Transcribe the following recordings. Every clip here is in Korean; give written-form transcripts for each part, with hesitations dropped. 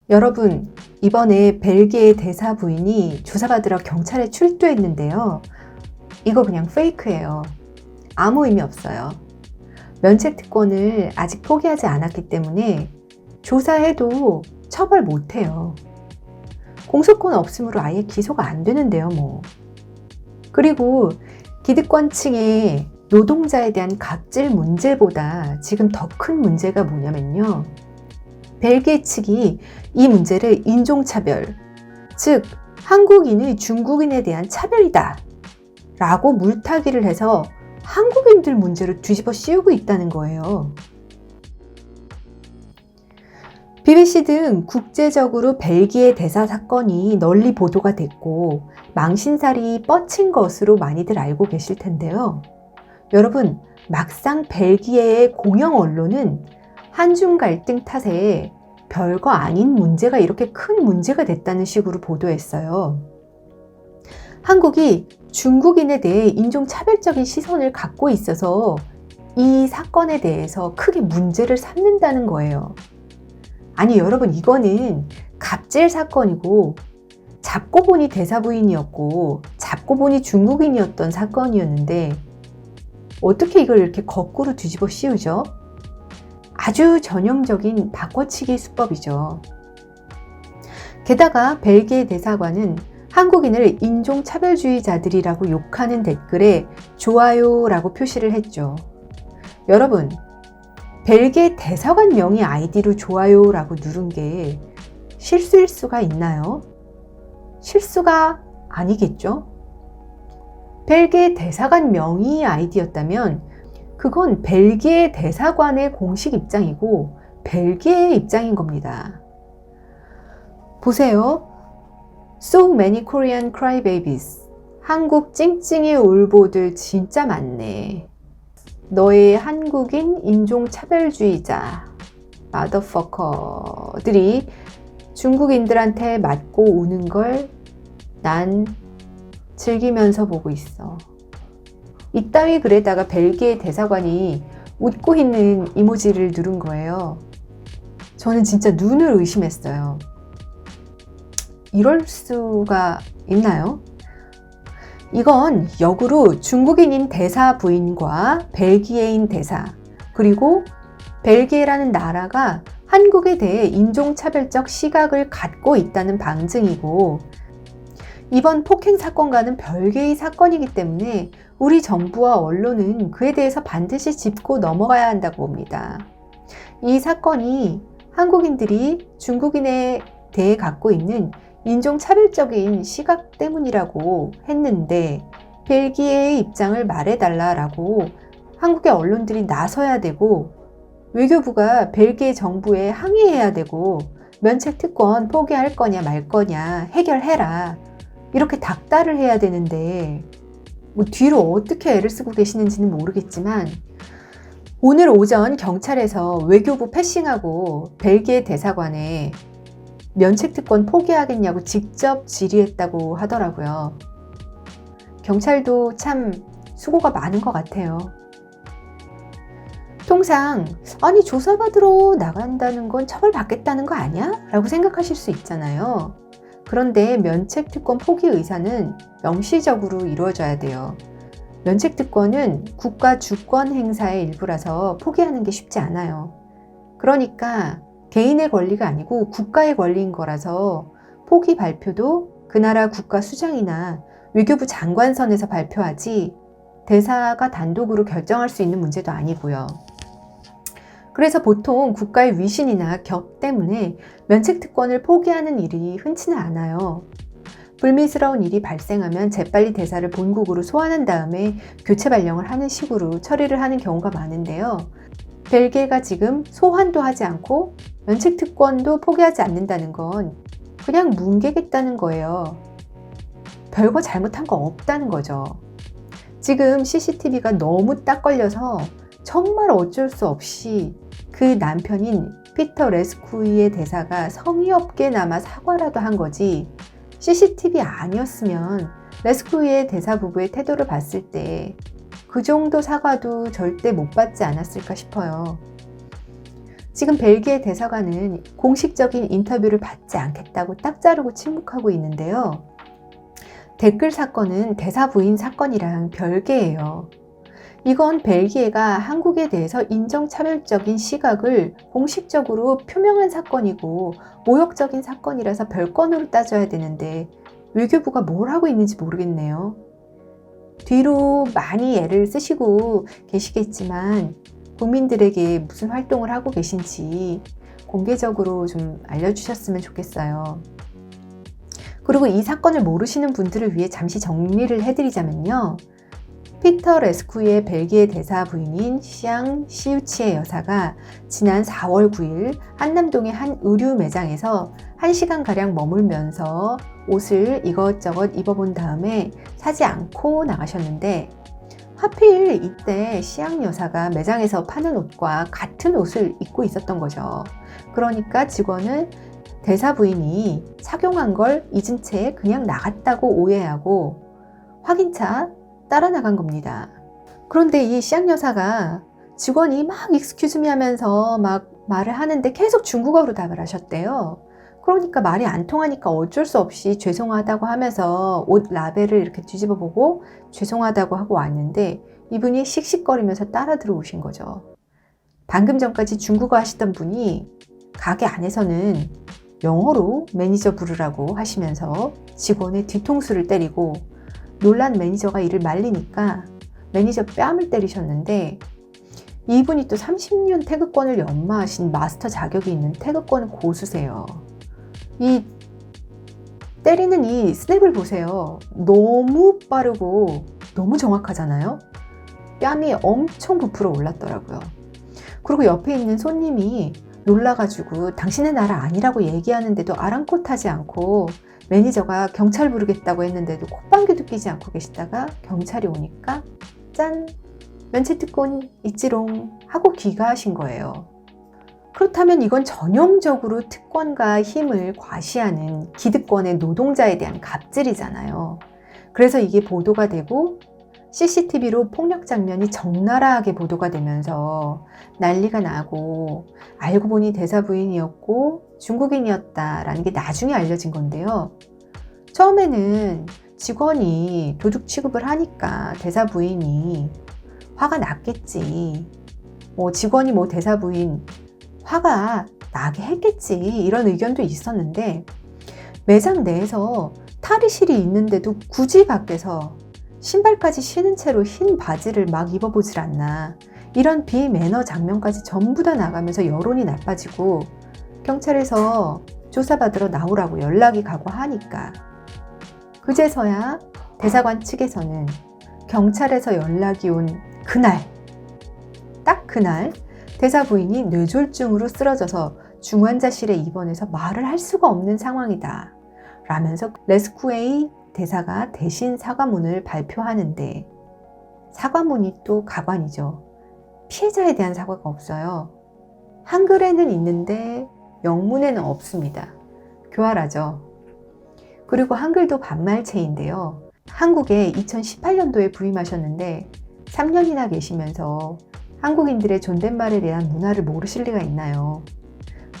여러분, 이번에 벨기에 대사 부인이 조사받으러 경찰에 출두했는데요. 이거 그냥 페이크예요. 아무 의미 없어요. 면책 특권을 아직 포기하지 않았기 때문에 조사해도 처벌 못해요. 공소권 없음으로 아예 기소가 안 되는데요, 뭐. 그리고 기득권층의 노동자에 대한 갑질 문제보다 지금 더 큰 문제가 뭐냐면요. 벨기에 측이 이 문제를 인종차별, 즉 한국인의 중국인에 대한 차별이다 라고 물타기를 해서 한국인들 문제로 뒤집어 씌우고 있다는 거예요. BBC 등 국제적으로 벨기에 대사 사건이 널리 보도가 됐고 망신살이 뻗친 것으로 많이들 알고 계실 텐데요. 여러분, 막상 벨기에의 공영 언론은 한중 갈등 탓에 별거 아닌 문제가 이렇게 큰 문제가 됐다는 식으로 보도했어요. 한국이 중국인에 대해 인종차별적인 시선을 갖고 있어서 이 사건에 대해서 크게 문제를 삼는다는 거예요. 아니 여러분, 이거는 갑질 사건이고 잡고 보니 대사부인이었고 잡고 보니 중국인이었던 사건이었는데 어떻게 이걸 이렇게 거꾸로 뒤집어 씌우죠? 아주 전형적인 바꿔치기 수법이죠. 게다가 벨기에 대사관은 한국인을 인종차별주의자들이라고 욕하는 댓글에 좋아요라고 표시를 했죠. 여러분, 벨기에 대사관 명의 아이디로 좋아요라고 누른 게 실수일 수가 있나요? 실수가 아니겠죠? 벨기에 대사관 명의 아이디였다면 그건 벨기에 대사관의 공식 입장이고 벨기에의 입장인 겁니다. 보세요. So many Korean crybabies. 한국 찡찡이 울보들 진짜 많네. 너의 한국인 인종차별주의자 motherfucker들이 중국인들한테 맞고 우는 걸 난 즐기면서 보고 있어. 이따위 글에다가 벨기에 대사관이 웃고 있는 이모지를 누른 거예요. 저는 진짜 눈을 의심했어요. 이럴 수가 있나요? 이건 역으로 중국인인 대사 부인과 벨기에인 대사, 그리고 벨기에라는 나라가 한국에 대해 인종차별적 시각을 갖고 있다는 방증이고, 이번 폭행 사건과는 별개의 사건이기 때문에 우리 정부와 언론은 그에 대해서 반드시 짚고 넘어가야 한다고 봅니다. 이 사건이 한국인들이 중국인에 대해 갖고 있는 인종차별적인 시각 때문이라고 했는데 벨기에의 입장을 말해달라라고 한국의 언론들이 나서야 되고 외교부가 벨기에 정부에 항의해야 되고 면책 특권 포기할 거냐 말 거냐 해결해라 이렇게 닥달을 해야 되는데 뭐 뒤로 어떻게 애를 쓰고 계시는지는 모르겠지만 오늘 오전 경찰에서 외교부 패싱하고 벨기에 대사관에 면책특권 포기하겠냐고 직접 질의했다고 하더라고요. 경찰도 참 수고가 많은 것 같아요. 통상 아니 조사받으러 나간다는 건 처벌받겠다는 거 아니야? 라고 생각하실 수 있잖아요. 그런데 면책특권 포기 의사는 명시적으로 이루어져야 돼요. 면책특권은 국가 주권 행사의 일부라서 포기하는 게 쉽지 않아요. 그러니까 개인의 권리가 아니고 국가의 권리인 거라서 포기 발표도 그 나라 국가 수장이나 외교부 장관선에서 발표하지 대사가 단독으로 결정할 수 있는 문제도 아니고요. 그래서 보통 국가의 위신이나 격 때문에 면책특권을 포기하는 일이 흔치는 않아요. 불미스러운 일이 발생하면 재빨리 대사를 본국으로 소환한 다음에 교체 발령을 하는 식으로 처리를 하는 경우가 많은데요. 벨기에가 지금 소환도 하지 않고 면책특권도 포기하지 않는다는 건 그냥 뭉개겠다는 거예요. 별거 잘못한 거 없다는 거죠. 지금 CCTV가 너무 딱 걸려서 정말 어쩔 수 없이 그 남편인 피터 레스쿠이의 대사가 성의 없게나마 사과라도 한 거지 CCTV 아니었으면 레스쿠이의 대사 부부의 태도를 봤을 때 그 정도 사과도 절대 못 받지 않았을까 싶어요. 지금 벨기에 대사관은 공식적인 인터뷰를 받지 않겠다고 딱 자르고 침묵하고 있는데요. 댓글 사건은 대사 부인 사건이랑 별개예요. 이건 벨기에가 한국에 대해서 인종차별적인 시각을 공식적으로 표명한 사건이고 모욕적인 사건이라서 별건으로 따져야 되는데 외교부가 뭘 하고 있는지 모르겠네요. 뒤로 많이 애를 쓰시고 계시겠지만 국민들에게 무슨 활동을 하고 계신지 공개적으로 좀 알려주셨으면 좋겠어요. 그리고 이 사건을 모르시는 분들을 위해 잠시 정리를 해드리자면요. 피터 레스쿠의 벨기에 대사 부인인 샹 시우치의 여사가 지난 4월 9일 한남동의 한 의류 매장에서 1시간가량 머물면서 옷을 이것저것 입어본 다음에 사지 않고 나가셨는데 하필 이때 시앙 여사가 매장에서 파는 옷과 같은 옷을 입고 있었던 거죠. 그러니까 직원은 대사 부인이 착용한 걸 잊은 채 그냥 나갔다고 오해하고 확인차 따라 나간 겁니다. 그런데 이 시앙 여사가 직원이 막 익스큐즈미 하면서 막 말을 하는데 계속 중국어로 답을 하셨대요. 그러니까 말이 안 통하니까 어쩔 수 없이 죄송하다고 하면서 옷 라벨을 이렇게 뒤집어 보고 죄송하다고 하고 왔는데 이분이 씩씩거리면서 따라 들어오신 거죠. 방금 전까지 중국어 하시던 분이 가게 안에서는 영어로 매니저 부르라고 하시면서 직원의 뒤통수를 때리고 놀란 매니저가 이를 말리니까 매니저 뺨을 때리셨는데 이분이 또 30년 태극권을 연마하신 마스터 자격이 있는 태극권 고수세요. 이 때리는 이 스냅을 보세요. 너무 빠르고 너무 정확하잖아요. 뺨이 엄청 부풀어 올랐더라고요. 그리고 옆에 있는 손님이 놀라가지고 당신의 나라 아니라고 얘기하는데도 아랑곳하지 않고 매니저가 경찰 부르겠다고 했는데도 콧방귀도 끼지 않고 계시다가 경찰이 오니까 짠! 면책특권 있지롱 하고 귀가하신 거예요. 그렇다면 이건 전형적으로 특권과 힘을 과시하는 기득권의 노동자에 대한 갑질이잖아요. 그래서 이게 보도가 되고 CCTV로 폭력 장면이 적나라하게 보도가 되면서 난리가 나고 알고 보니 대사 부인이었고 중국인이었다라는 게 나중에 알려진 건데요. 처음에는 직원이 도둑 취급을 하니까 대사 부인이 화가 났겠지. 직원이 대사 부인 화가 나게 했겠지. 이런 의견도 있었는데 매장 내에서 탈의실이 있는데도 굳이 밖에서 신발까지 신은 채로 흰 바지를 막 입어보질 않나. 이런 비매너 장면까지 전부 다 나가면서 여론이 나빠지고 경찰에서 조사받으러 나오라고 연락이 가고 하니까 그제서야 대사관 측에서는 경찰에서 연락이 온 그날, 딱 그날 대사 부인이 뇌졸중으로 쓰러져서 중환자실에 입원해서 말을 할 수가 없는 상황이다 라면서 레스쿠에이 대사가 대신 사과문을 발표하는데 사과문이 또 가관이죠. 피해자에 대한 사과가 없어요. 한글에는 있는데 영문에는 없습니다. 교활하죠. 그리고 한글도 반말체인데요. 한국에 2018년도에 부임하셨는데 3년이나 계시면서 한국인들의 존댓말에 대한 문화를 모르실 리가 있나요?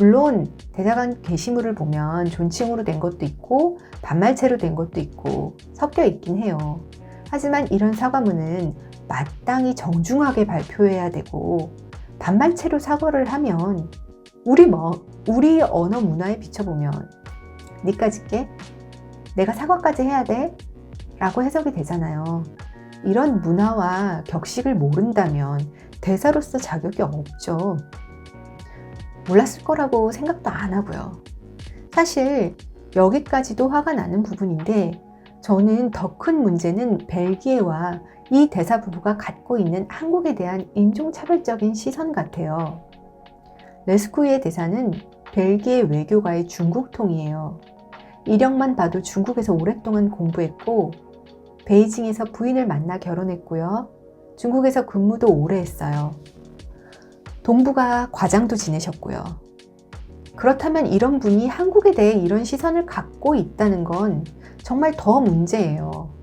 물론 대사관 게시물을 보면 존칭으로 된 것도 있고 반말체로 된 것도 있고 섞여 있긴 해요. 하지만 이런 사과문은 마땅히 정중하게 발표해야 되고 반말체로 사과를 하면 우리 언어 문화에 비춰보면 니까짓 게 내가 사과까지 해야 돼? 라고 해석이 되잖아요. 이런 문화와 격식을 모른다면 대사로서 자격이 없죠. 몰랐을 거라고 생각도 안 하고요. 사실 여기까지도 화가 나는 부분인데 저는 더 큰 문제는 벨기에와 이 대사 부부가 갖고 있는 한국에 대한 인종차별적인 시선 같아요. 레스쿠이의 대사는 벨기에 외교가의 중국통이에요. 이력만 봐도 중국에서 오랫동안 공부했고 베이징에서 부인을 만나 결혼했고요. 중국에서 근무도 오래 했어요. 동부가 과장도 지내셨고요. 그렇다면 이런 분이 한국에 대해 이런 시선을 갖고 있다는 건 정말 더 문제예요.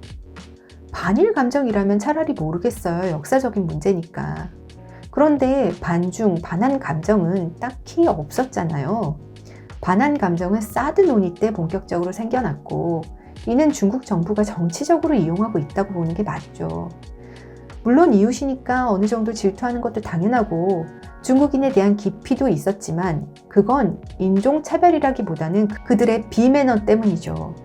반일 감정이라면 차라리 모르겠어요. 역사적인 문제니까. 그런데 반중, 반한 감정은 딱히 없었잖아요. 반한 감정은 사드 논의 때 본격적으로 생겨났고, 이는 중국 정부가 정치적으로 이용하고 있다고 보는 게 맞죠. 물론 이웃이니까 어느 정도 질투하는 것도 당연하고 중국인에 대한 기피도 있었지만 그건 인종차별이라기보다는 그들의 비매너 때문이죠.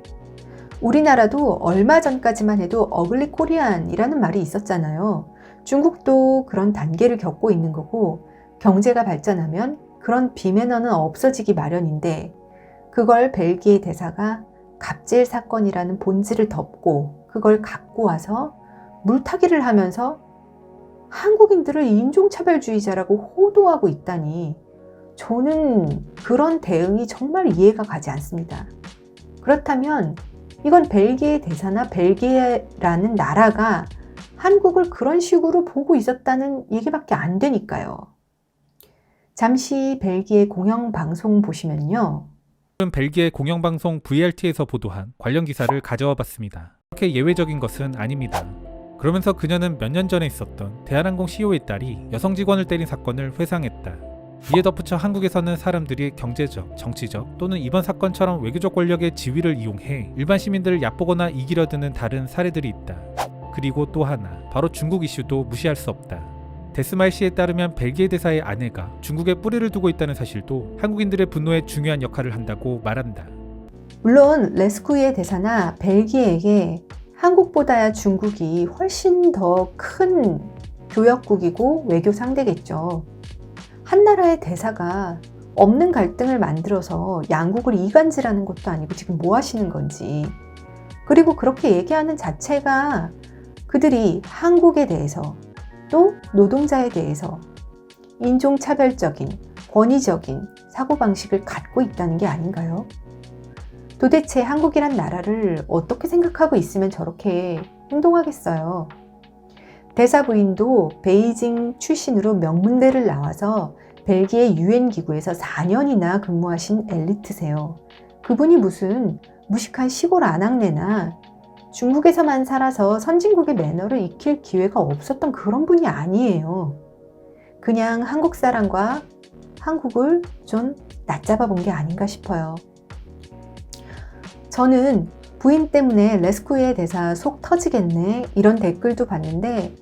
우리나라도 얼마 전까지만 해도 어글리 코리안이라는 말이 있었잖아요. 중국도 그런 단계를 겪고 있는 거고 경제가 발전하면 그런 비매너는 없어지기 마련인데 그걸 벨기에 대사가 갑질 사건이라는 본질을 덮고 그걸 갖고 와서 물타기를 하면서 한국인들을 인종차별주의자라고 호도하고 있다니 저는 그런 대응이 정말 이해가 가지 않습니다. 그렇다면 이건 벨기에 대사나 벨기에라는 나라가 한국을 그런 식으로 보고 있었다는 얘기밖에 안 되니까요. 잠시 벨기에 공영방송 보시면요. 벨기에 공영방송 VRT에서 보도한 관련 기사를 가져와 봤습니다. 그렇게 예외적인 것은 아닙니다. 그러면서 그녀는 몇 년 전에 있었던 대한항공 CEO의 딸이 여성 직원을 때린 사건을 회상했다. 이에 덧붙여 한국에서는 사람들이 경제적, 정치적 또는 이번 사건처럼 외교적 권력의 지위를 이용해 일반 시민들을 얕보거나 이기려 드는 다른 사례들이 있다. 그리고 또 하나, 바로 중국 이슈도 무시할 수 없다. 데스마일 씨에 따르면 벨기에 대사의 아내가 중국에 뿌리를 두고 있다는 사실도 한국인들의 분노에 중요한 역할을 한다고 말한다. 물론 레스쿠이의 대사나 벨기에에게 한국보다야 중국이 훨씬 더 큰 교역국이고 외교 상대겠죠. 한 나라의 대사가 없는 갈등을 만들어서 양국을 이간질하는 것도 아니고 지금 뭐 하시는 건지. 그리고 그렇게 얘기하는 자체가 그들이 한국에 대해서 또 노동자에 대해서 인종차별적인, 권위적인 사고방식을 갖고 있다는 게 아닌가요? 도대체 한국이란 나라를 어떻게 생각하고 있으면 저렇게 행동하겠어요? 대사 부인도 베이징 출신으로 명문대를 나와서 벨기에 유엔기구에서 4년이나 근무하신 엘리트세요. 그분이 무슨 무식한 시골 아낙네나 중국에서만 살아서 선진국의 매너를 익힐 기회가 없었던 그런 분이 아니에요. 그냥 한국 사람과 한국을 좀 낮잡아 본 게 아닌가 싶어요. 저는 부인 때문에 레스쿠이의 대사 속 터지겠네 이런 댓글도 봤는데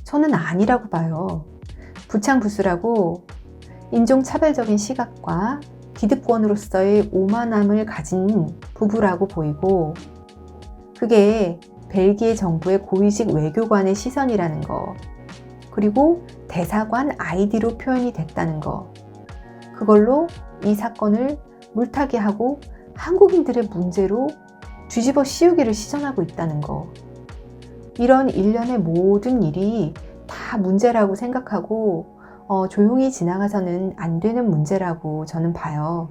저는 아니라고 봐요. 부창부수라고 인종차별적인 시각과 기득권으로서의 오만함을 가진 부부라고 보이고 그게 벨기에 정부의 고위직 외교관의 시선이라는 거 그리고 대사관 아이디로 표현이 됐다는 거 그걸로 이 사건을 물타기하고 한국인들의 문제로 뒤집어 씌우기를 시전하고 있다는 거 이런 일련의 모든 일이 다 문제라고 생각하고 조용히 지나가서는 안 되는 문제라고 저는 봐요.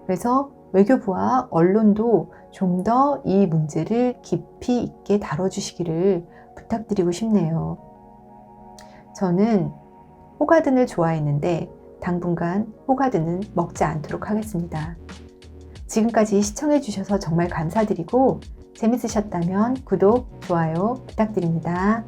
그래서 외교부와 언론도 좀 더 이 문제를 깊이 있게 다뤄주시기를 부탁드리고 싶네요. 저는 호가든을 좋아했는데 당분간 호가든은 먹지 않도록 하겠습니다. 지금까지 시청해주셔서 정말 감사드리고 재밌으셨다면 구독, 좋아요 부탁드립니다.